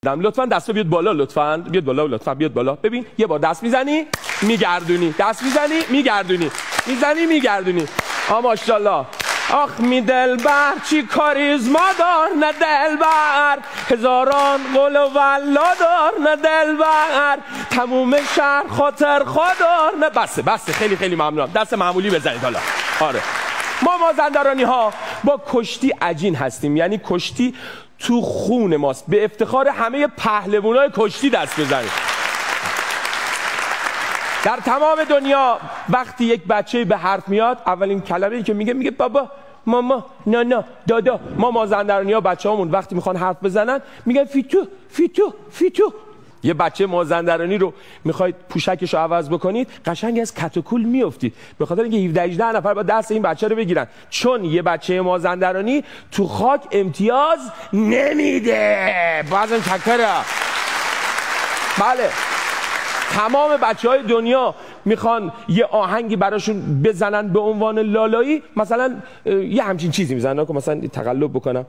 لطفا دستو بیاد بالا، لطفا بیاد بالا، لطفا بیاد بالا. ببین یه بار دست میزنی میگردونی، دست میزنی میگردونی، میزنی میگردونی. ماشاءالله. آخ می دلبر چی کاریزما دار، نه دلبر هزاران قل و والله دار، نه دلبر تموم شهر خاطر خودار. نه بسه خیلی خیلی ممنونم. دست معمولی بزنید حالا. آره ما مازندرانی ها با کشتی عجین هستیم، یعنی کشتی تو خون ماست. به افتخار همه پهلوانای کشتی دست بزنید. در تمام دنیا وقتی یک بچه به حرف میاد اولین کلمه‌ای که میگه بابا، ماما، نانا، دادا. ما مازندرانی ها بچه‌هامون وقتی میخوان حرف بزنن میگن فیتو فیتو فیتو. یه بچه مازندرانی رو میخواید پوشکش رو عوض بکنید قشنگ از کتوکول میافتید، به خاطر اینکه 17-18 نفر با دست این بچه رو بگیرن، چون یه بچه مازندرانی تو خاک امتیاز نمیده. بازم چکره. بله تمام بچه‌های دنیا میخوان یه آهنگی براشون بزنن به عنوان لالایی، مثلا یه همچین چیزی میزنن که مثلا تقلب بکنم.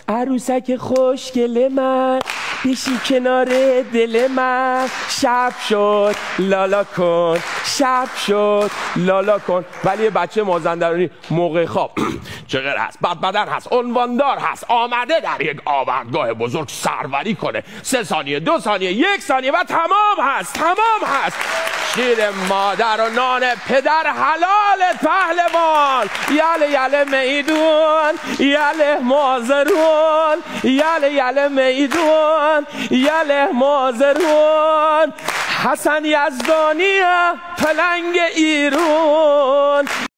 عروسک خوشگل من بشی کنار دل من، شب شد لالا کن، شب شد لالا کن. ولی یه بچه مازندرانی موقع خواب چقدر هست، بدبدن هست، عنواندار هست، آمده در یک آوردگاه بزرگ سروری کنه. 3 ثانیه، 2 ثانیه، 1 ثانیه و تمام هست، تمام هست. شیر مادر و نان پدر حلال پهلوان. یله یله میدون، یله مازرون، یله یله میدون، یله مازرون. حسن یزدانی پلنگ ایرون.